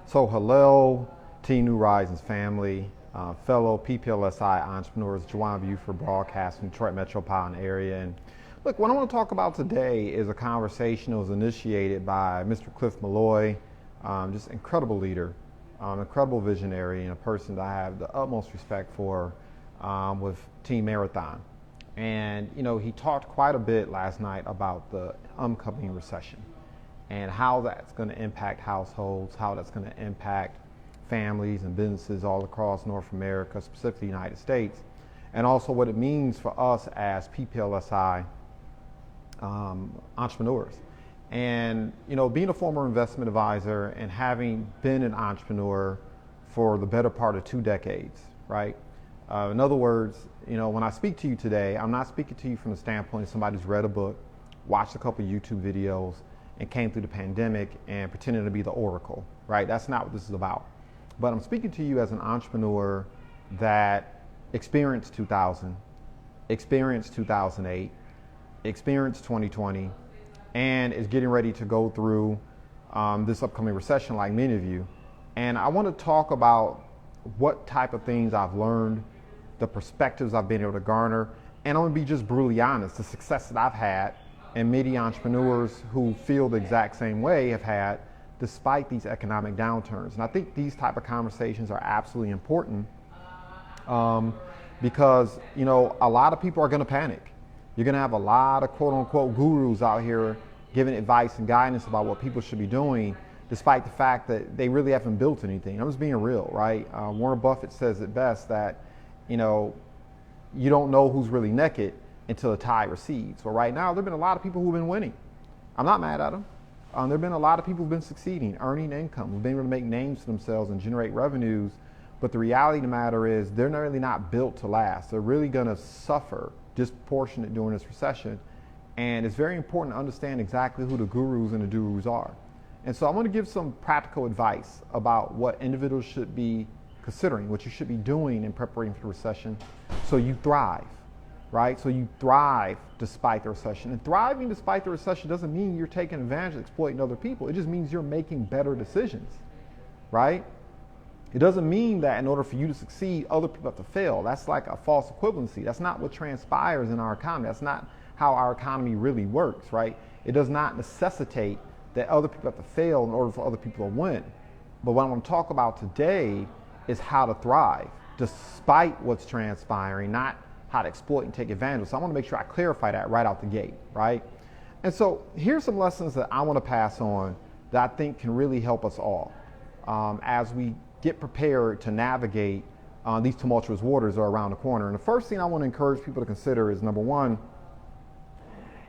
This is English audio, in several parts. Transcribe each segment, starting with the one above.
So hello, Team New Horizons family, fellow PPLSI entrepreneurs, JuJuan Buford broadcasting Detroit metropolitan area. And look, what I want to talk about today is a conversation that was initiated by Mr. Cliff Malloy, just incredible leader, incredible visionary, and a person that I have the utmost respect for with Team Marathon. And he talked quite a bit last night about the upcoming recession and how that's going to impact households, how that's going to impact families and businesses all across North America, specifically the United States, and also what it means for us as PPLSI entrepreneurs. And being a former investment advisor and having been an entrepreneur for the better part of 2 decades, right? In other words, when I speak to you today, I'm not speaking to you from the standpoint of somebody who's read a book, watched a couple of YouTube videos, and came through the pandemic and pretending to be the oracle, right? That's not what this is about. But I'm speaking to you as an entrepreneur that experienced 2000, experienced 2008, experienced 2020, and is getting ready to go through this upcoming recession like many of you. And I want to talk about what type of things I've learned, the perspectives I've been able to garner, and I'm going to be just brutally honest, the success that I've had and many entrepreneurs who feel the exact same way have had despite these economic downturns. And I think these type of conversations are absolutely important because, a lot of people are going to panic. You're going to have a lot of quote unquote gurus out here giving advice and guidance about what people should be doing, despite the fact that they really haven't built anything. I'm just being real, right? Warren Buffett says it best that, you don't know who's really naked until the tide recedes. Well, right now, there have been a lot of people who've been winning. I'm not mad at them. There have been a lot of people who've been succeeding, earning income, who've been able to make names for themselves and generate revenues. But the reality of the matter is they're really not built to last. They're really going to suffer disproportionate during this recession. And it's very important to understand exactly who the gurus and the gurus are. And so I want to give some practical advice about what individuals should be considering, what you should be doing in preparation for the recession so you thrive. Right? So you thrive despite the recession. And thriving despite the recession doesn't mean you're taking advantage of exploiting other people. It just means you're making better decisions, right? It doesn't mean that in order for you to succeed, other people have to fail. That's like a false equivalency. That's not what transpires in our economy. That's not how our economy really works, right? It does not necessitate that other people have to fail in order for other people to win. But what I want to talk about today is how to thrive despite what's transpiring, not how to exploit and take advantage. So I want to make sure I clarify that right out the gate, right? And so here's some lessons that I want to pass on that I think can really help us all as we get prepared to navigate these tumultuous waters that are around the corner. And the first thing I want to encourage people to consider is, number one,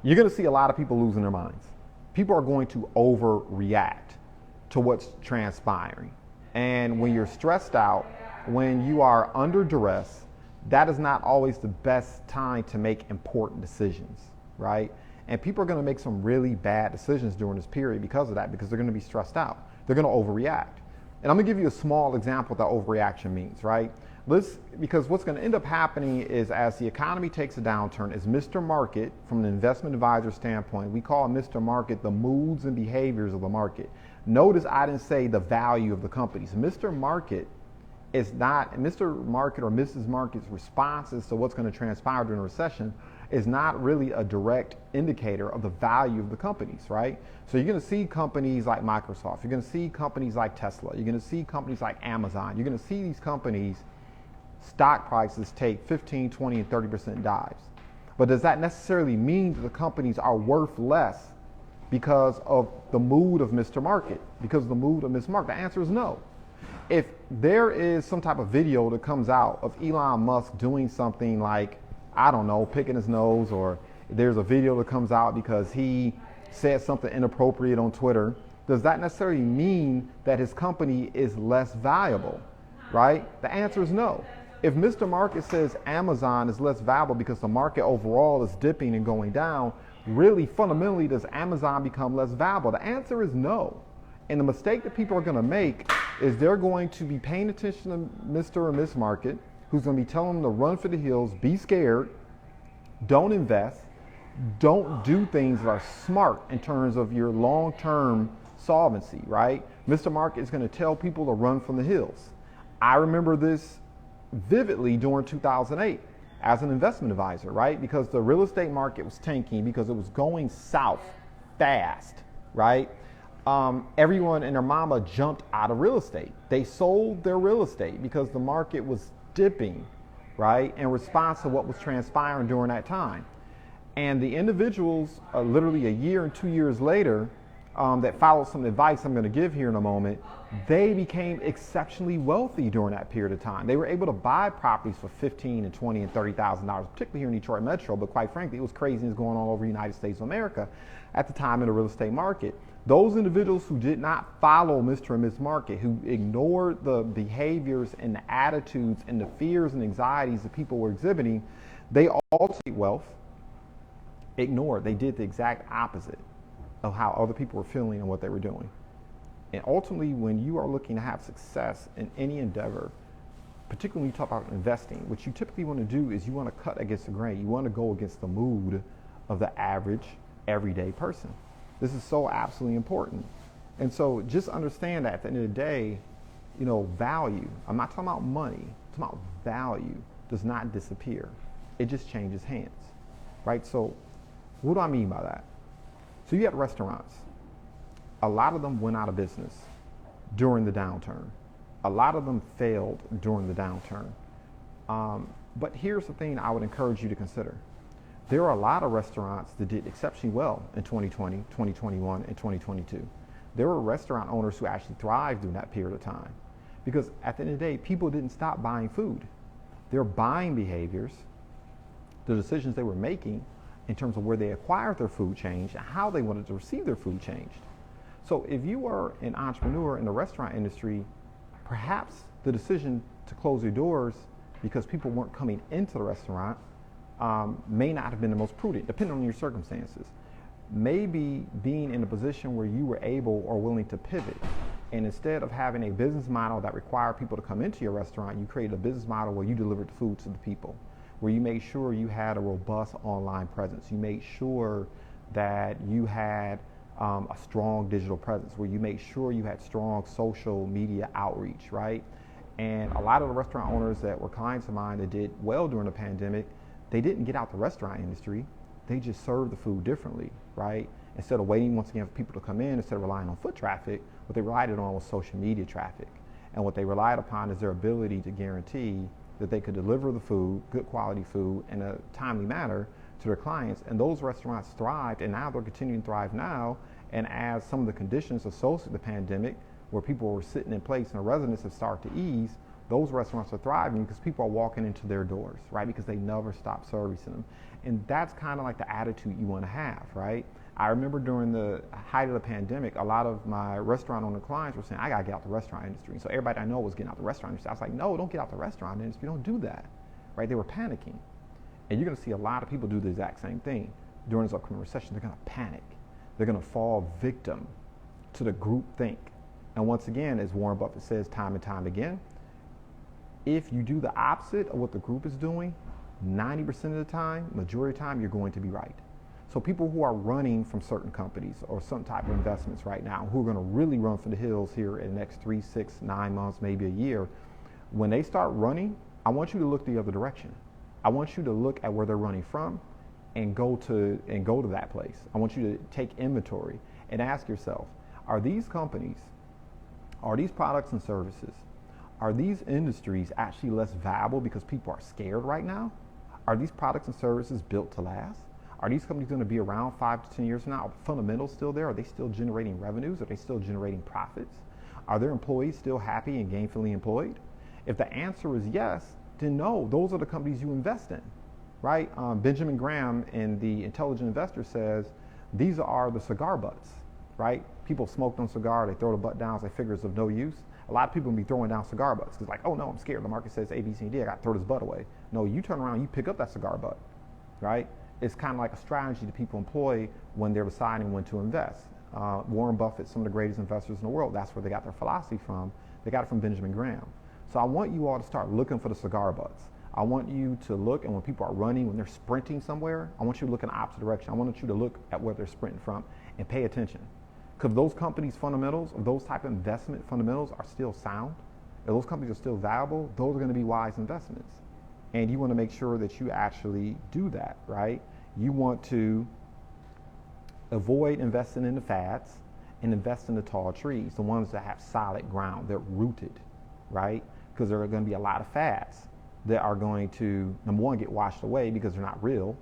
you're going to see a lot of people losing their minds. People are going to overreact to what's transpiring. And when you're stressed out, when you are under duress, that is not always the best time to make important decisions, right? And people are going to make some really bad decisions during this period because of that, because they're going to be stressed out. They're going to overreact. And I'm going to give you a small example of what that overreaction means, right? Because what's going to end up happening is as the economy takes a downturn, as Mr. Market, from an investment advisor standpoint, we call Mr. Market the moods and behaviors of the market. Notice I didn't say the value of the companies. Mr. Market is not, Mr. Market or Mrs. Market's responses to what's going to transpire during a recession is not really a direct indicator of the value of the companies, right? So you're going to see companies like Microsoft, you're going to see companies like Tesla, you're going to see companies like Amazon, you're going to see these companies' stock prices take 15, 20, and 30% dives. But does that necessarily mean that the companies are worth less because of the mood of Mr. Market, because of the mood of Ms. Market? The answer is no. If there is some type of video that comes out of Elon Musk doing something like, I don't know, picking his nose, or there's a video that comes out because he said something inappropriate on Twitter, does that necessarily mean that his company is less valuable, right? The answer is no. If Mr. Market says Amazon is less valuable because the market overall is dipping and going down, really fundamentally does Amazon become less valuable? The answer is no. And the mistake that people are going to make is they're going to be paying attention to Mr. or Miss Market, who's going to be telling them to run for the hills, be scared, don't invest, don't do things that are smart in terms of your long-term solvency, right? Mr. Market is going to tell people to run from the hills. I remember this vividly during 2008 as an investment advisor, right? Because the real estate market was tanking because it was going south fast, right? Everyone and their mama jumped out of real estate. They sold their real estate because the market was dipping, right? In response to what was transpiring during that time. And the individuals, literally a year and 2 years later, that followed some advice I'm going to give here in a moment, they became exceptionally wealthy during that period of time. They were able to buy properties for $15,000 and $20,000 and $30,000, particularly here in Detroit Metro, but quite frankly, it was craziness going on all over the United States of America at the time in the real estate market. Those individuals who did not follow Mr. and Ms. Market, who ignored the behaviors and the attitudes and the fears and anxieties that people were exhibiting, they also wealth, ignored. They did the exact opposite of how other people were feeling and what they were doing. And ultimately, when you are looking to have success in any endeavor, particularly when you talk about investing, what you typically want to do is you want to cut against the grain. You want to go against the mood of the average, everyday person. This is so absolutely important. And so just understand that at the end of the day, you know, value, I'm not talking about money, I'm talking about value does not disappear. It just changes hands, right? So what do I mean by that? So you had restaurants. A lot of them went out of business during the downturn. A lot of them failed during the downturn. But here's the thing I would encourage you to consider. There are a lot of restaurants that did exceptionally well in 2020, 2021, and 2022. There were restaurant owners who actually thrived during that period of time. Because at the end of the day, people didn't stop buying food. Their buying behaviors, the decisions they were making in terms of where they acquired their food changed and how they wanted to receive their food changed. So if you are an entrepreneur in the restaurant industry, perhaps the decision to close your doors because people weren't coming into the restaurant may not have been the most prudent, depending on your circumstances. Maybe being in a position where you were able or willing to pivot, and instead of having a business model that required people to come into your restaurant, you created a business model where you delivered the food to the people, where you made sure you had a robust online presence. You made sure that you had a strong digital presence, where you made sure you had strong social media outreach, right? And a lot of the restaurant owners that were clients of mine that did well during the pandemic, they didn't get out the restaurant industry. They just served the food differently, right? Instead of waiting once again for people to come in, instead of relying on foot traffic, what they relied on was social media traffic. And what they relied upon is their ability to guarantee that they could deliver the food, good quality food, in a timely manner to their clients. And those restaurants thrived, and now they're continuing to thrive now. And as some of the conditions associated with the pandemic, where people were sitting in place and the residents have started to ease, those restaurants are thriving because people are walking into their doors, right? Because they never stop servicing them. And that's kind of like the attitude you want to have, right? I remember during the height of the pandemic, a lot of my restaurant owner clients were saying, I got to get out the restaurant industry. So everybody I know was getting out the restaurant industry. I was like, no, don't get out the restaurant industry. Don't do that, right? They were panicking. And you're going to see a lot of people do the exact same thing during this upcoming recession. They're going to panic. They're going to fall victim to the group think. And once again, as Warren Buffett says time and time again, if you do the opposite of what the group is doing, 90% of the time, majority of the time, you're going to be right. So people who are running from certain companies or some type of investments right now, who are going to really run for the hills here in the next 3, 6, 9 months, maybe a year, when they start running, I want you to look the other direction. I want you to look at where they're running from and go to that place. I want you to take inventory and ask yourself, are these companies, are these products and services, are these industries actually less viable because people are scared right now? Are these products and services built to last? Are these companies going to be around 5 to 10 years from now? Are the fundamentals still there? Are they still generating revenues? Are they still generating profits? Are their employees still happy and gainfully employed? If the answer is yes, then no, those are the companies you invest in, right? Benjamin Graham in The Intelligent Investor says, these are the cigar butts, right? People smoked on cigar, they throw the butt down as they figures of no use. A lot of people be throwing down cigar butts because like, oh no, I'm scared. The market says A, B, C, D. I got to throw this butt away. No, you turn around, you pick up that cigar butt, right? It's kind of like a strategy that people employ when they're deciding when to invest. Warren Buffett, some of the greatest investors in the world, that's where they got their philosophy from. They got it from Benjamin Graham. So I want you all to start looking for the cigar butts. I want you to look, and when people are running, when they're sprinting somewhere, I want you to look in the opposite direction. I want you to look at where they're sprinting from and pay attention. Because those companies' fundamentals, or those type of investment fundamentals are still sound, if those companies are still valuable, those are going to be wise investments. And you want to make sure that you actually do that, right? You want to avoid investing in the fads and invest in the tall trees, the ones that have solid ground, they're rooted, right? Because there are going to be a lot of fads that are going to, number one, get washed away because they're not real,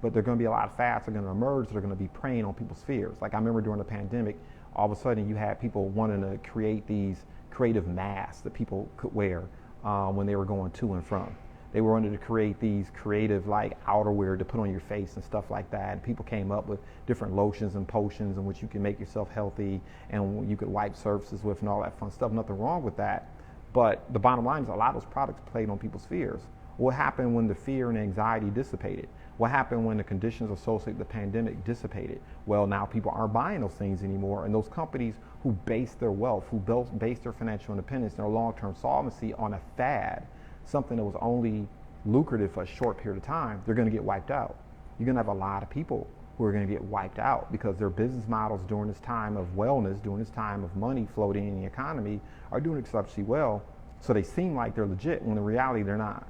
but there are going to be a lot of fads that are going to emerge that are going to be preying on people's fears. Like I remember during the pandemic, all of a sudden you had people wanting to create these creative masks that people could wear when they were going to and from. They wanted to create these creative like outerwear to put on your face and stuff like that. And people came up with different lotions and potions in which you can make yourself healthy and you could wipe surfaces with and all that fun stuff. Nothing wrong with that. But the bottom line is a lot of those products played on people's fears. What happened when the fear and anxiety dissipated? What happened when the conditions associated with the pandemic dissipated? Well, now people aren't buying those things anymore, and those companies who base their wealth, who base their financial independence and their long-term solvency on a fad, something that was only lucrative for a short period of time, they're going to get wiped out. You're going to have a lot of people who are going to get wiped out because their business models during this time of wellness, during this time of money floating in the economy, are doing exceptionally well. So they seem like they're legit when in reality they're not.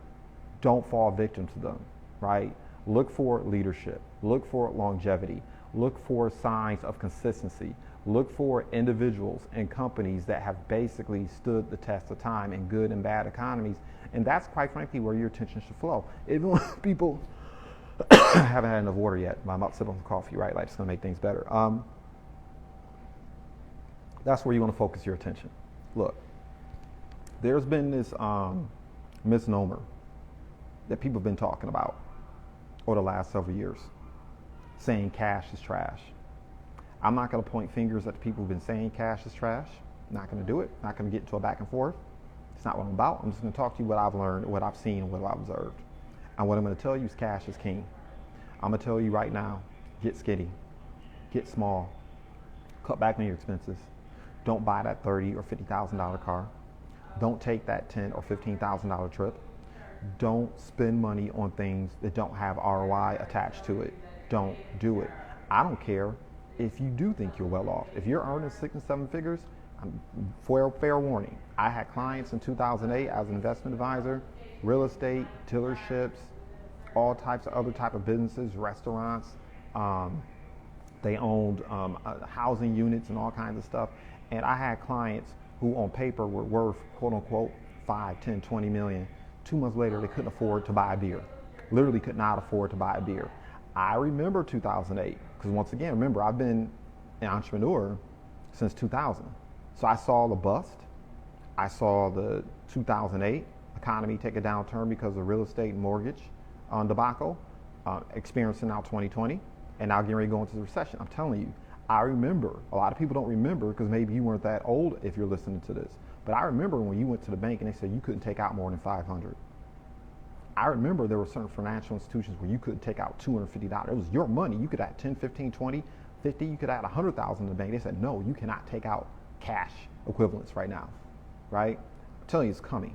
Don't fall victim to them, right? Look for leadership. Look for longevity. Look for signs of consistency. Look for individuals and companies that have basically stood the test of time in good and bad economies. And that's quite frankly where your attention should flow. Even when people haven't had enough water yet, but I'm about to sip on some coffee, right? Like it's going to make things better. That's where you want to focus your attention. Look, there's been this misnomer that people have been talking about over the last several years, saying cash is trash. I'm not going to point fingers at the people who've been saying cash is trash. I'm not going to do it. Not going to get into a back and forth. It's not what I'm about. I'm just going to talk to you what I've learned, what I've seen, and what I've observed. And what I'm going to tell you is cash is king. I'm going to tell you right now, get skinny, get small, cut back on your expenses. Don't buy that $30,000 or $50,000 car. Don't take that $10,000 or $15,000 trip. Don't spend money on things that don't have ROI attached to it. Don't do it. I don't care if you do think you're well off. If you're earning 6 and 7 figures, fair warning. I had clients in 2008 as an investment advisor, real estate, dealerships, all types of other type of businesses, restaurants. They owned housing units and all kinds of stuff. And I had clients who on paper were worth, quote unquote, 5, 10, 20 million. 2 months later, they couldn't afford to buy a beer. Literally could not afford to buy a beer. I remember 2008, because once again, remember, I've been an entrepreneur since 2000. So I saw the bust. I saw the 2008 economy take a downturn because of real estate and mortgage debacle, experiencing now 2020, and now getting ready to go into the recession. I'm telling you, I remember. A lot of people don't remember because maybe you weren't that old if you're listening to this. But I remember when you went to the bank and they said you couldn't take out more than $500. I remember there were certain financial institutions where you couldn't take out $250. It was your money. You could add 10, 15, 20, 50. You could add 100,000 in the bank. They said, no, you cannot take out cash equivalents right now, right? I'm telling you, it's coming.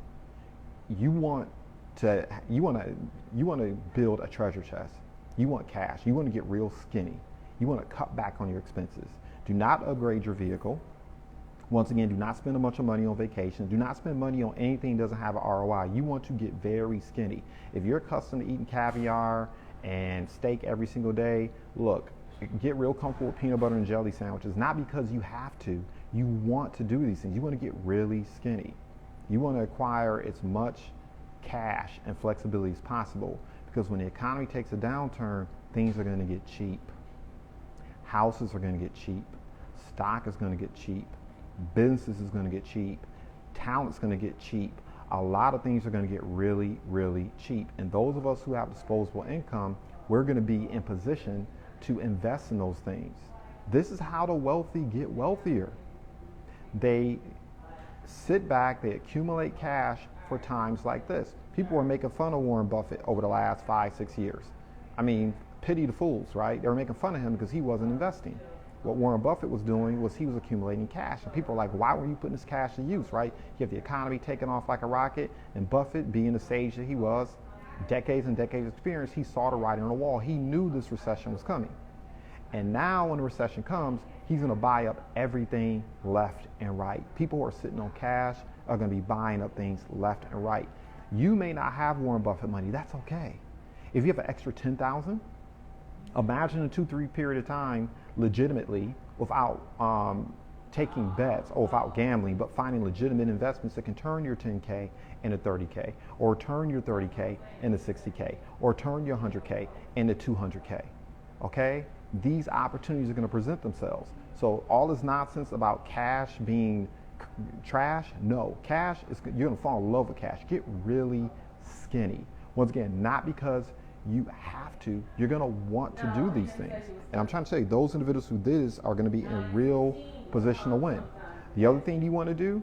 You want to build a treasure chest. You want cash. You want to get real skinny. You want to cut back on your expenses. Do not upgrade your vehicle. Once again, do not spend a bunch of money on vacations. Do not spend money on anything that doesn't have an ROI. You want to get very skinny. If you're accustomed to eating caviar and steak every single day, look, get real comfortable with peanut butter and jelly sandwiches, not because you have to. You want to do these things. You want to get really skinny. You want to acquire as much cash and flexibility as possible, because when the economy takes a downturn, things are going to get cheap. Houses are going to get cheap. Stock is going to get cheap. Business is going to get cheap. Talent's going to get cheap. A lot of things are going to get really, really cheap. And those of us who have disposable income, we're going to be in position to invest in those things. This is how the wealthy get wealthier. They sit back, they accumulate cash for times like this. People were making fun of Warren Buffett over the last 5, 6 years. I mean, pity the fools, right? They were making fun of him because he wasn't investing. What Warren Buffett was doing was he was accumulating cash. And people are like, why were you putting this cash to use, right? You have the economy taking off like a rocket, and Buffett, being the sage that he was, decades and decades of experience, he saw the writing on the wall. He knew this recession was coming. And now when the recession comes, he's going to buy up everything left and right. People who are sitting on cash are going to be buying up things left and right. You may not have Warren Buffett money. That's okay. If you have an extra $10,000, imagine a 2-3 period of time legitimately without taking bets or without gambling, but finding legitimate investments that can turn your 10K into 30K, or turn your 30K into 60K, or turn your 100K into 200K. Okay? These opportunities are going to present themselves. So all this nonsense about cash being trash, no. Cash is, you're going to fall in love with cash. Get really skinny. Once again, not because you have to, you're going to want to do these things. And I'm trying to tell you, those individuals who did this are going to be in a real position to win. The other thing you want to do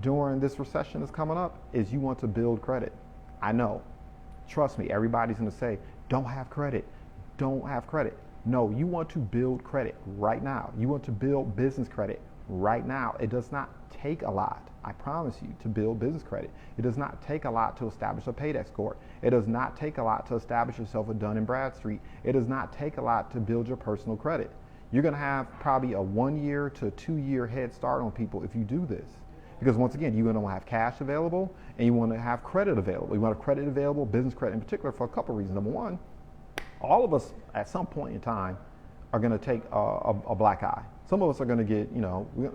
during this recession that's coming up is you want to build credit. I know. Trust me, everybody's going to say, don't have credit. Don't have credit. No, you want to build credit right now. You want to build business credit right now. It does not take a lot, I promise you, to build business credit. It does not take a lot to establish a paydex score. It does not take a lot to establish yourself a Dun & Bradstreet. It does not take a lot to build your personal credit. You're going to have probably a 1 year to 2 year head start on people if you do this. Because once again, you're going to have cash available and you want to have credit available. You want to have credit available, business credit in particular, for a couple of reasons. Number one, all of us at some point in time are going to take a black eye. Some of us are going to get, we're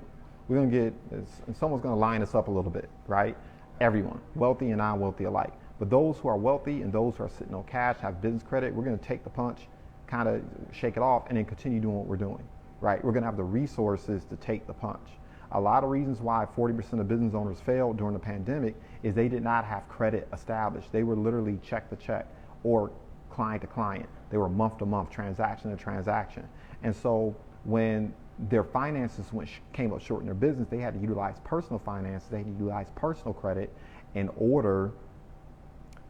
going to get, and someone's going to line us up a little bit, right? Everyone, wealthy and non-wealthy alike. But those who are wealthy and those who are sitting on cash, have business credit, we're going to take the punch, kind of shake it off, and then continue doing what we're doing, right? We're going to have the resources to take the punch. A lot of reasons why 40% of business owners failed during the pandemic is they did not have credit established. They were literally check to check or client to client. They were month to month, transaction to transaction. And so when their finances came up short in their business, they had to utilize personal finances, they had to utilize personal credit in order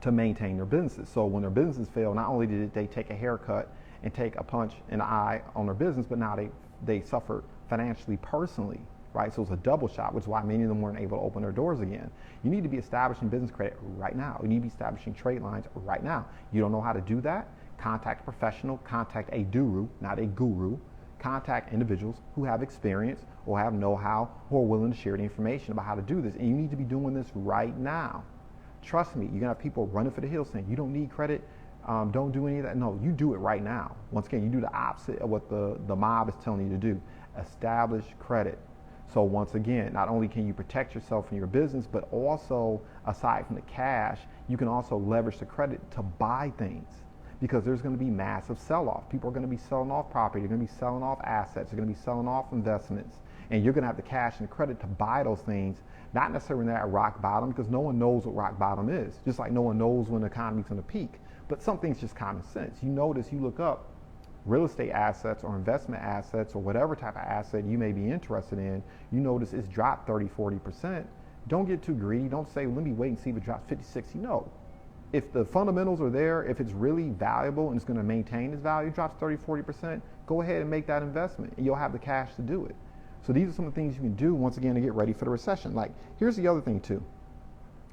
to maintain their businesses. So when their businesses failed, not only did they take a haircut and take a punch in the eye on their business, but now they suffered financially, personally, right? So it's a double shot, which is why many of them weren't able to open their doors again. You need to be establishing business credit right now. You need to be establishing trade lines right now. You don't know how to do that? Contact a professional, contact a guru, not a guru. Contact individuals who have experience or have know-how or are willing to share the information about how to do this. And you need to be doing this right now. Trust me, you're gonna have people running for the hills saying, you don't need credit, don't do any of that. No, you do it right now. Once again, you do the opposite of what the mob is telling you to do. Establish credit. So once again, not only can you protect yourself and your business, but also, aside from the cash, you can also leverage the credit to buy things. Because there's going to be massive sell-off. People are going to be selling off property. They're going to be selling off assets. They're going to be selling off investments. And you're going to have the cash and the credit to buy those things, not necessarily at rock bottom, because no one knows what rock bottom is. Just like no one knows when the economy's going to peak. But some things just common sense. You notice, you look up real estate assets or investment assets or whatever type of asset you may be interested in, you notice it's dropped 30, 40%. Don't get too greedy. Don't say, well, let me wait and see if it drops 50, 60. No. If the fundamentals are there, if it's really valuable and it's going to maintain its value, drops 30, 40%, go ahead and make that investment and you'll have the cash to do it. So these are some of the things you can do, once again, to get ready for the recession. Like, here's the other thing too.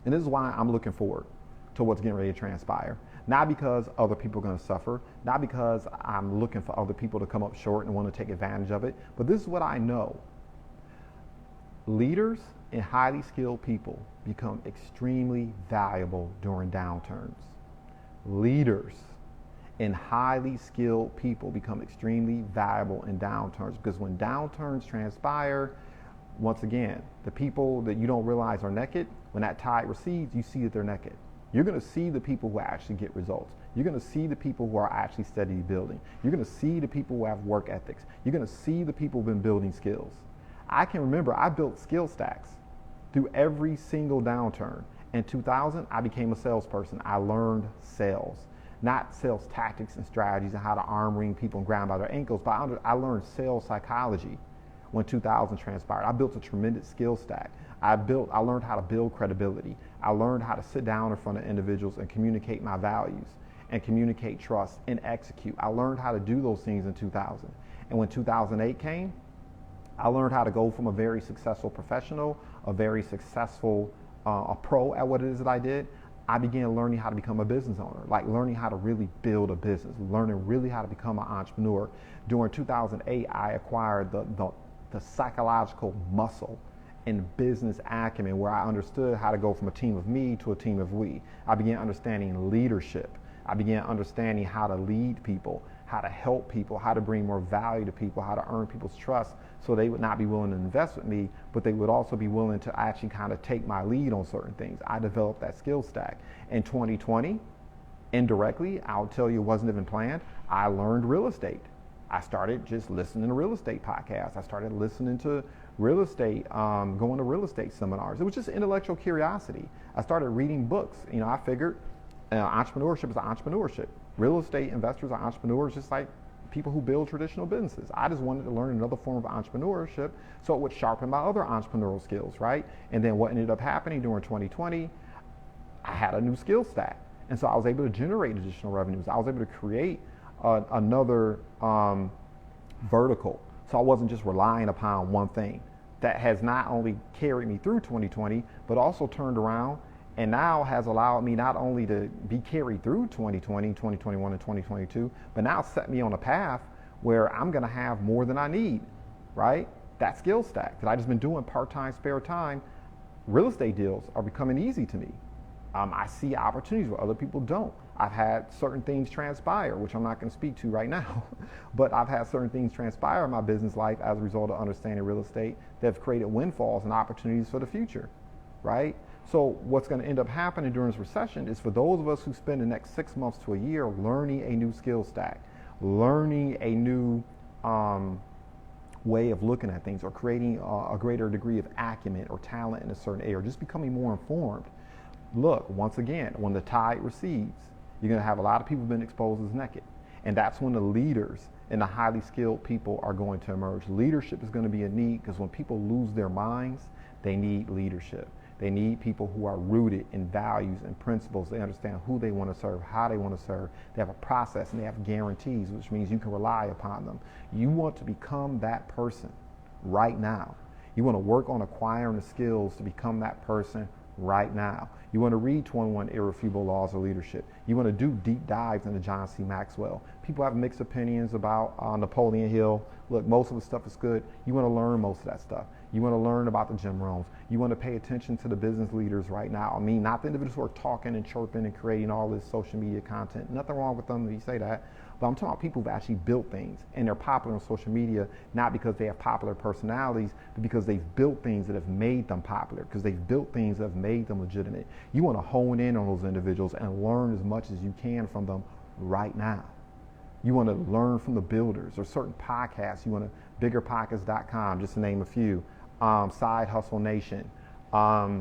And this is why I'm looking forward to what's getting ready to transpire. Not because other people are going to suffer, not because I'm looking for other people to come up short and want to take advantage of it, but this is what I know. Leaders and highly skilled people become extremely valuable during downturns. Leaders and highly skilled people become extremely valuable in downturns, because when downturns transpire, once again, the people that you don't realize are naked, when that tide recedes, you see that they're naked. You're going to see the people who actually get results. You're going to see the people who are actually steadily building. You're going to see the people who have work ethics. You're going to see the people who've been building skills. I can remember I built skill stacks through every single downturn. In 2000, I became a salesperson. I learned sales, not sales tactics and strategies and how to arm ring people and grab by their ankles, but I learned sales psychology when 2000 transpired. I built a tremendous skill stack. I learned how to build credibility. I learned how to sit down in front of individuals and communicate my values and communicate trust and execute. I learned how to do those things in 2000. And when 2008 came, I learned how to go from a very successful professional, a very successful a pro at what it is that I did. I began learning how to become a business owner, like learning how to really build a business, learning really how to become an entrepreneur. During 2008, I acquired the psychological muscle and business acumen where I understood how to go from a team of me to a team of we. I began understanding leadership. I began understanding how to lead people, how to help people, how to bring more value to people, how to earn people's trust so they would not be willing to invest with me, but they would also be willing to actually kind of take my lead on certain things. I developed that skill stack. In 2020, indirectly, I'll tell you it wasn't even planned, I learned real estate. I started just listening to real estate podcasts. I started listening to real estate, going to real estate seminars. It was just intellectual curiosity. I started reading books. You know, I figured entrepreneurship is entrepreneurship. Real estate investors are entrepreneurs just like people who build traditional businesses. I just wanted to learn another form of entrepreneurship so it would sharpen my other entrepreneurial skills, right? And then what ended up happening during 2020, I had a new skill stack. And so I was able to generate additional revenues. I was able to create another vertical. So I wasn't just relying upon one thing. That has not only carried me through 2020, but also turned around and now has allowed me not only to be carried through 2020, 2021, and 2022, but now set me on a path where I'm gonna have more than I need, right? That skill stack that I've just been doing part-time, spare time, real estate deals are becoming easy to me. I see opportunities where other people don't. I've had certain things transpire, which I'm not going to speak to right now, but I've had certain things transpire in my business life as a result of understanding real estate that have created windfalls and opportunities for the future, right? So what's going to end up happening during this recession is for those of us who spend the next 6 months to a year learning a new skill stack, learning a new way of looking at things, or creating a greater degree of acumen or talent in a certain area, or just becoming more informed. Look, once again, when the tide recedes, you're going to have a lot of people being exposed as naked. And that's when the leaders and the highly skilled people are going to emerge. Leadership is going to be a need because when people lose their minds, they need leadership. They need people who are rooted in values and principles. They understand who they want to serve, how they want to serve. They have a process and they have guarantees, which means you can rely upon them. You want to become that person right now. You want to work on acquiring the skills to become that person right now. You want to read 21 Irrefutable Laws of Leadership. You want to do deep dives into John C. Maxwell. People have mixed opinions about Napoleon Hill. Look, most of the stuff is good. You want to learn most of that stuff. You want to learn about the Jim Rohns. You want to pay attention to the business leaders right now. I mean, not the individuals who are talking and chirping and creating all this social media content. Nothing wrong with them if you say that. But I'm talking about people who've actually built things, and they're popular on social media, not because they have popular personalities, but because they've built things that have made them popular, because they've built things that have made them legitimate. You want to hone in on those individuals and learn as much as you can from them right now. You want to learn from the builders or certain podcasts. You want to, biggerpockets.com, just to name a few, Side Hustle Nation, How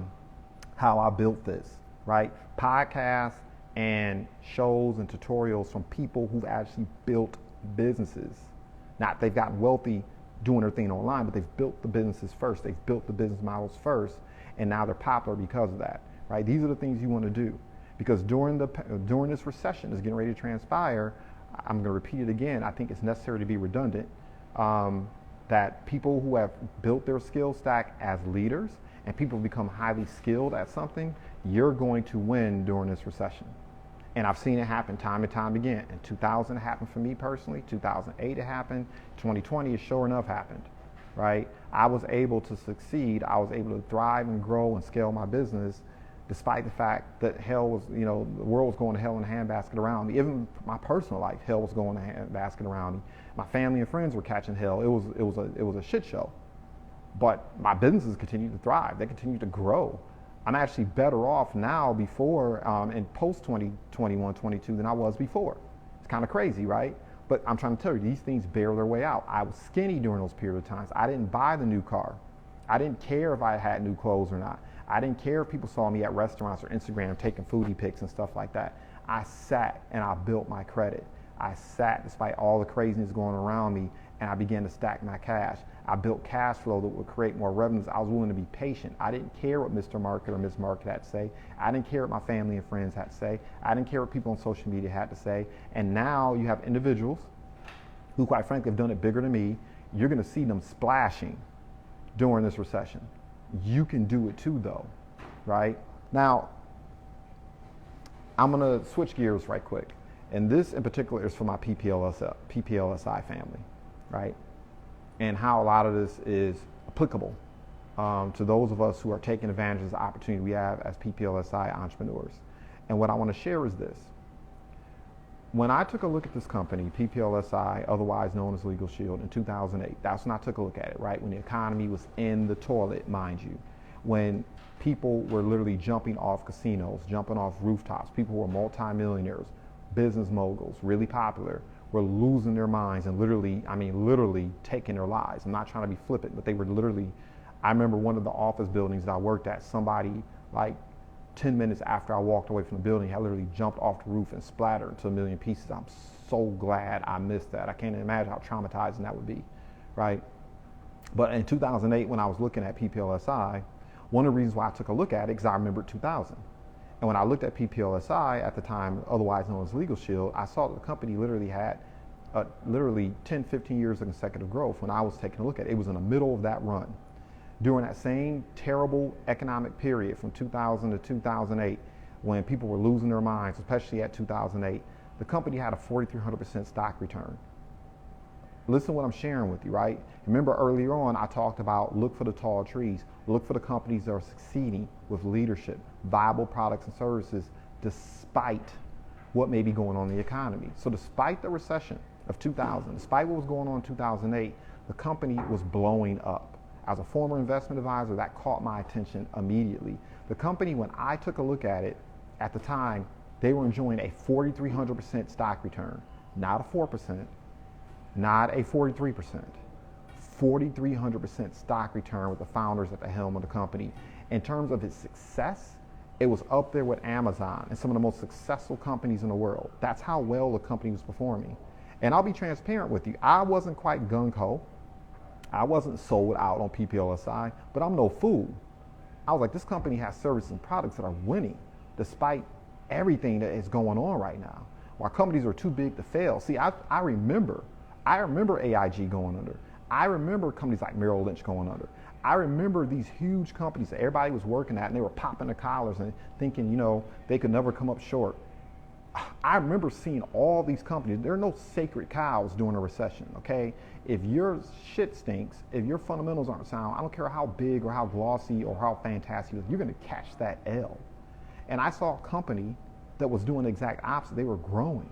I Built This, right? Podcasts and shows and tutorials from people who've actually built businesses. Not they've gotten wealthy doing their thing online, but they've built the businesses first. They've built the business models first, and now they're popular because of that, right? These are the things you want to do, because during this recession that's getting ready to transpire, I'm going to repeat it again. I think it's necessary to be redundant, that people who have built their skill stack as leaders and people who become highly skilled at something, you're going to win during this recession. And I've seen it happen time and time again. In 2000 it happened for me personally, 2008 it happened, 2020 it sure enough happened, right? I was able to succeed, I was able to thrive and grow and scale my business despite the fact that hell was, the world was going to hell in a handbasket around me. Even my personal life, hell was going to handbasket around me. My family and friends were catching hell. It was a shit show. But my businesses continued to thrive. They continued to grow. I'm actually better off now before and post 2021, 22 than I was before. It's kind of crazy, right? But I'm trying to tell you, these things bear their way out. I was skinny during those periods of times. I didn't buy the new car. I didn't care if I had new clothes or not. I didn't care if people saw me at restaurants or Instagram taking foodie pics and stuff like that. I sat and I built my credit. I sat despite all the craziness going around me, and I began to stack my cash. I built cash flow that would create more revenues. I was willing to be patient. I didn't care what Mr. Market or Ms. Market had to say. I didn't care what my family and friends had to say. I didn't care what people on social media had to say. And now you have individuals who, quite frankly, have done it bigger than me. You're going to see them splashing during this recession. You can do it too, though, right? Now, I'm going to switch gears right quick. And this in particular is for my PPLSI family, right? And how a lot of this is applicable to those of us who are taking advantage of the opportunity we have as PPLSI entrepreneurs. And what I want to share is this. When I took a look at this company, PPLSI, otherwise known as Legal Shield, in 2008, that's when I took a look at it, right? When the economy was in the toilet, mind you. When people were literally jumping off casinos, jumping off rooftops, people who were multimillionaires, business moguls, really popular, were losing their minds and literally taking their lives. I'm not trying to be flippant, but they were literally, I remember one of the office buildings that I worked at, somebody like 10 minutes after I walked away from the building, had literally jumped off the roof and splattered into a million pieces. I'm so glad I missed that. I can't imagine how traumatizing that would be, right? But in 2008, when I was looking at PPLSI, one of the reasons why I took a look at it, because I remembered 2000. And when I looked at PPLSI at the time, otherwise known as Legal Shield, I saw that the company literally had 10, 15 years of consecutive growth. When I was taking a look at it, it was in the middle of that run. During that same terrible economic period from 2000 to 2008, when people were losing their minds, especially at 2008, the company had a 4,300% stock return. Listen to what I'm sharing with you, right? Remember earlier on, I talked about look for the tall trees, look for the companies that are succeeding with leadership, viable products and services, despite what may be going on in the economy. So despite the recession of 2000, despite what was going on in 2008, the company was blowing up. As a former investment advisor, that caught my attention immediately. The company, when I took a look at it, at the time, they were enjoying a 4,300% stock return, not a 4%, not a 43%, 4,300% stock return with the founders at the helm of the company. In terms of its success, it was up there with Amazon and some of the most successful companies in the world. That's how well the company was performing. And I'll be transparent with you, I wasn't quite gung-ho. I wasn't sold out on PPLSI, but I'm no fool. I was like, this company has services and products that are winning despite everything that is going on right now. While companies are too big to fail. See, I remember AIG going under. I remember companies like Merrill Lynch going under. I remember these huge companies that everybody was working at and they were popping their collars and thinking, they could never come up short. I remember seeing all these companies. There are no sacred cows during a recession, okay? If your shit stinks, if your fundamentals aren't sound, I don't care how big or how glossy or how fantastic it is, you're gonna catch that L. And I saw a company that was doing the exact opposite. They were growing.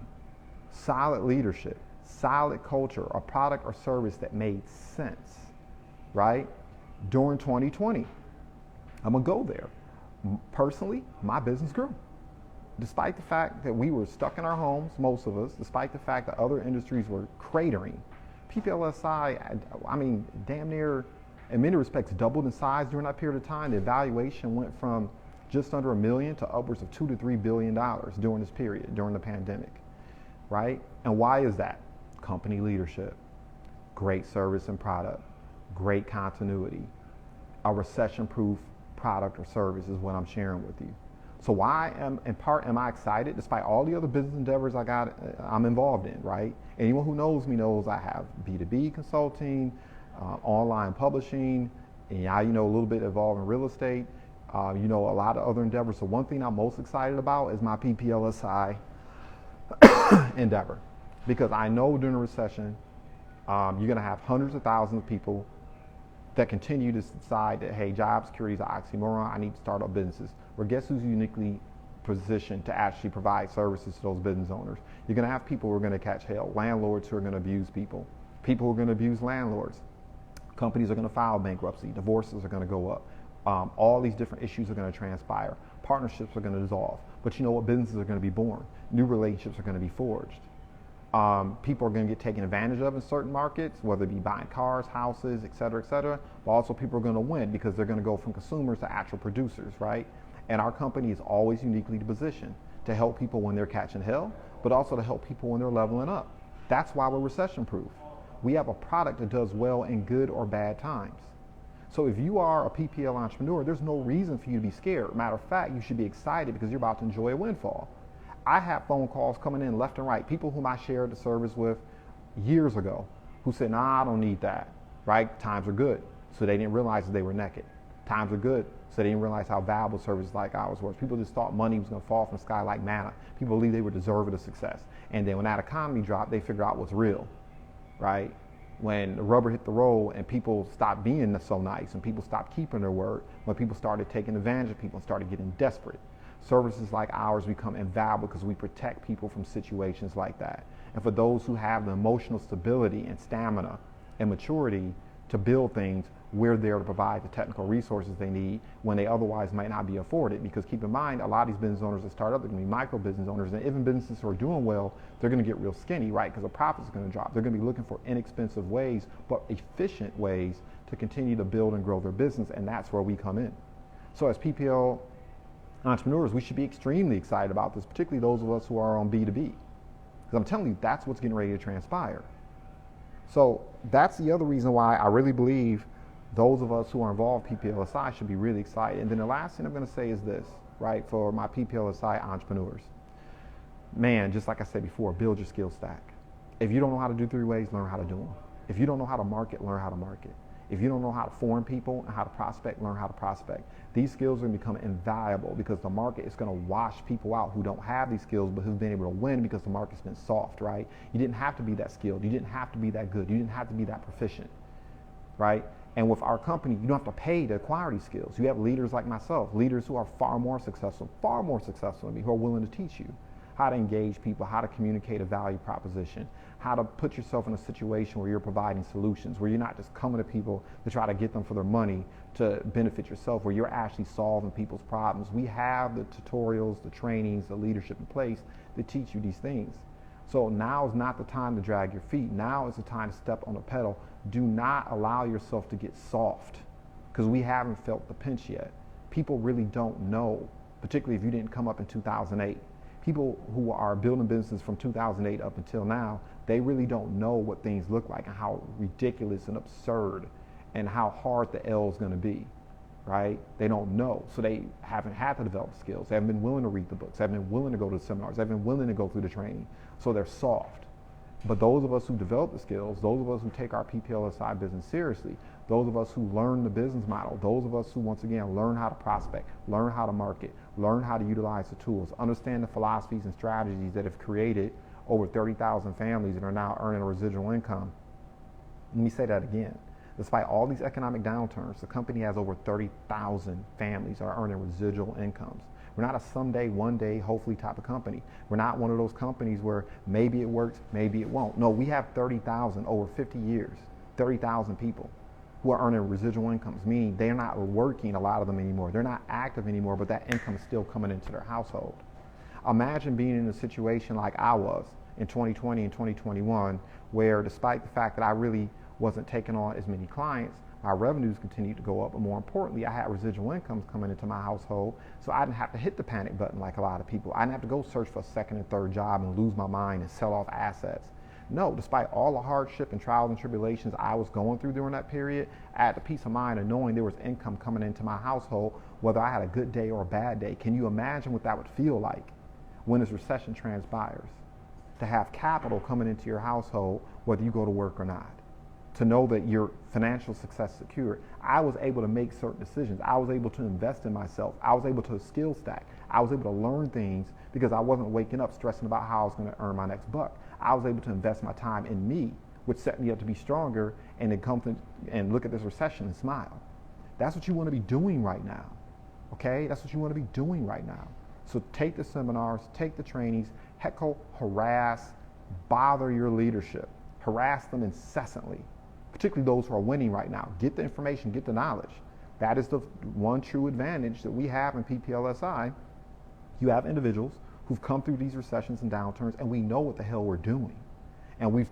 Solid leadership, solid culture, a product or service that made sense, right? During 2020, I'm gonna go there. Personally, my business grew. Despite the fact that we were stuck in our homes, most of us, despite the fact that other industries were cratering, PPLSI, damn near, in many respects, doubled in size during that period of time. The valuation went from just under $1 million to upwards of $2 to $3 billion during this period, during the pandemic, right? And why is that? Company leadership, great service and product, great continuity, a recession-proof product or service is what I'm sharing with you. So why am I excited despite all the other business endeavors I'm involved in, right? Anyone who knows me knows I have B2B consulting, online publishing, and a little bit involved in real estate, a lot of other endeavors. So one thing I'm most excited about is my PPLSI endeavor, because I know during a recession, you're gonna have hundreds of thousands of people that continue to decide that, hey, job security is an oxymoron, I need to start up businesses. Well, guess who's uniquely positioned to actually provide services to those business owners? You're gonna have people who are gonna catch hell, landlords who are gonna abuse people who are gonna abuse landlords, companies are gonna file bankruptcy, divorces are gonna go up, all these different issues are gonna transpire, partnerships are gonna dissolve, but you know what, businesses are gonna be born, new relationships are gonna be forged. People are going to get taken advantage of in certain markets, whether it be buying cars, houses, et cetera, but also people are going to win because they're going to go from consumers to actual producers, right? And our company is always uniquely positioned to help people when they're catching hell, but also to help people when they're leveling up. That's why we're recession proof. We have a product that does well in good or bad times. So if you are a PPL entrepreneur, there's no reason for you to be scared. Matter of fact, you should be excited because you're about to enjoy a windfall. I have phone calls coming in left and right, people whom I shared the service with years ago who said, nah, I don't need that, right? Times are good. So they didn't realize that they were naked. Times are good, so they didn't realize how valuable services like ours was. People just thought money was going to fall from the sky like manna. People believed they were deserving of success. And then when that economy dropped, they figured out what's real, right? When the rubber hit the road and people stopped being so nice and people stopped keeping their word, when people started taking advantage of people and started getting desperate, services like ours become invaluable because we protect people from situations like that. And for those who have the emotional stability and stamina and maturity to build things, we're there to provide the technical resources they need when they otherwise might not be afforded. Because keep in mind, a lot of these business owners that start up, they're going to be micro business owners, and even businesses who are doing well, they're going to get real skinny, right? Because the profits are going to drop. They're going to be looking for inexpensive ways, but efficient ways to continue to build and grow their business, and that's where we come in. So as PPL entrepreneurs, we should be extremely excited about this, particularly those of us who are on B2B. Because I'm telling you, that's what's getting ready to transpire. So that's the other reason why I really believe those of us who are involved in PPLSI should be really excited. And then the last thing I'm going to say is this, right, for my PPLSI entrepreneurs. Man, just like I said before, build your skill stack. If you don't know how to do 3 ways, learn how to do them. If you don't know how to market, learn how to market. If you don't know how to form people and how to prospect, learn how to prospect. These skills are going to become invaluable because the market is going to wash people out who don't have these skills but who've been able to win because the market's been soft, right? You didn't have to be that skilled. You didn't have to be that good. You didn't have to be that proficient, right? And with our company, you don't have to pay to acquire these skills. You have leaders like myself, leaders who are far more successful than me, who are willing to teach you how to engage people, how to communicate a value proposition, how to put yourself in a situation where you're providing solutions, where you're not just coming to people to try to get them for their money to benefit yourself, where you're actually solving people's problems. We have the tutorials, the trainings, the leadership in place to teach you these things. So now is not the time to drag your feet. Now is the time to step on the pedal. Do not allow yourself to get soft, because we haven't felt the pinch yet. People really don't know, particularly if you didn't come up in 2008. People who are building businesses from 2008 up until now, they really don't know what things look like and how ridiculous and absurd and how hard the L is going to be, right? They don't know. So they haven't had to develop skills. They haven't been willing to read the books. They haven't been willing to go to the seminars. They haven't been willing to go through the training. So they're soft. But those of us who develop the skills, those of us who take our PPLSI business seriously, those of us who learn the business model, those of us who, once again, learn how to prospect, learn how to market, learn how to utilize the tools, understand the philosophies and strategies that have created over 30,000 families that are now earning a residual income. Let me say that again. Despite all these economic downturns, the company has over 30,000 families that are earning residual incomes. We're not a someday, one day, hopefully type of company. We're not one of those companies where maybe it works, maybe it won't. No, we have 30,000 over 50 years, 30,000 people who are earning residual incomes, meaning they're not working, a lot of them anymore. They're not active anymore, but that income is still coming into their household. Imagine being in a situation like I was in 2020 and 2021, where despite the fact that I really wasn't taking on as many clients, my revenues continued to go up, but more importantly, I had residual incomes coming into my household, so I didn't have to hit the panic button like a lot of people. I didn't have to go search for a second and third job and lose my mind and sell off assets. No, despite all the hardship and trials and tribulations I was going through during that period, I had the peace of mind of knowing there was income coming into my household, whether I had a good day or a bad day. Can you imagine what that would feel like when this recession transpires? To have capital coming into your household, whether you go to work or not. To know that your financial success is secured. I was able to make certain decisions. I was able to invest in myself. I was able to skill stack. I was able to learn things because I wasn't waking up stressing about how I was going to earn my next buck. I was able to invest my time in me, which set me up to be stronger and then come and look at this recession and smile. That's what you want to be doing right now, okay? That's what you want to be doing right now. So take the seminars, take the trainings, heckle, harass, bother your leadership. Harass them incessantly, particularly those who are winning right now. Get the information, get the knowledge. That is the one true advantage that we have in PPLSI. You have individuals who've come through these recessions and downturns, and we know what the hell we're doing. And we've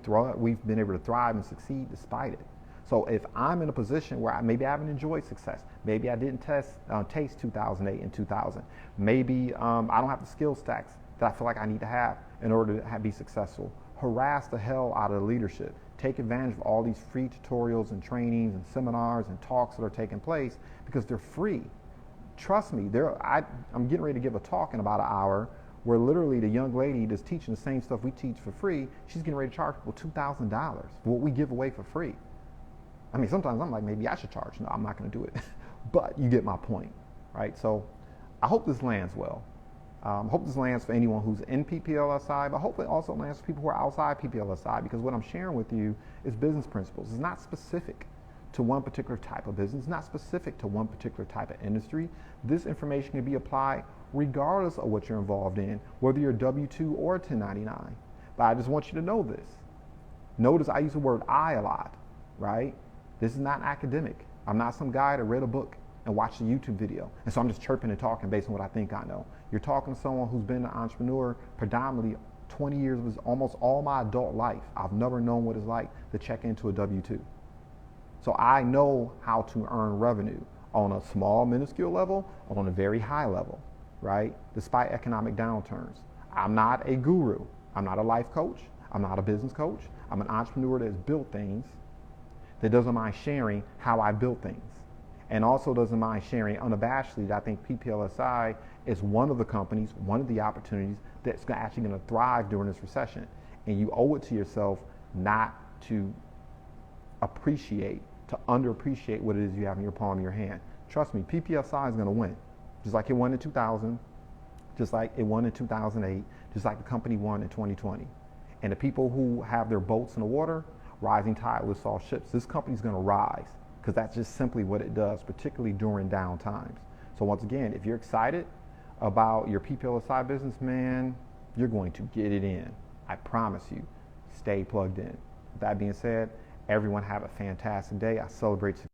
been able to thrive and succeed despite it. So if I'm in a position where maybe I haven't enjoyed success, maybe I didn't taste 2008 and 2000, maybe I don't have the skill stacks that I feel like I need to have in order to be successful, harass the hell out of the leadership. Take advantage of all these free tutorials and trainings and seminars and talks that are taking place because they're free. Trust me, I'm getting ready to give a talk in about an hour where literally the young lady that's teaching the same stuff we teach for free, she's getting ready to charge people $2,000 for what we give away for free. I mean, sometimes I'm like, maybe I should charge. No, I'm not going to do it. but you get my point, right? So I hope this lands well. Hope this lands for anyone who's in PPLSI, but hopefully also lands for people who are outside PPLSI, because what I'm sharing with you is business principles. It's not specific to one particular type of business, not specific to one particular type of industry. This information can be applied regardless of what you're involved in, whether you're W-2 or 1099. But I just want you to know this. Notice I use the word I a lot, right? This is not academic. I'm not some guy that read a book and watched a YouTube video, and so I'm just chirping and talking based on what I think I know. You're talking to someone who's been an entrepreneur predominantly 20 years of his, almost all my adult life. I've never known what it's like to check into a W-2. So I know how to earn revenue on a small, minuscule level, on a very high level, right? Despite economic downturns. I'm not a guru. I'm not a life coach. I'm not a business coach. I'm an entrepreneur that's built things, that doesn't mind sharing how I built things, and also doesn't mind sharing unabashedly that I think PPLSI is one of the companies, one of the opportunities that's actually going to thrive during this recession. And you owe it to yourself not to appreciate, to underappreciate what it is you have in your palm of your hand. Trust me, PPLSI is going to win. Just like it won in 2000, just like it won in 2008, just like the company won in 2020. And the people who have their boats in the water, rising tide lifts all ships. This company's going to rise, because that's just simply what it does, particularly during down times. So once again, if you're excited about your PPLSI business, man, you're going to get it in. I promise you. Stay plugged in. With that being said, everyone have a fantastic day. I celebrate today.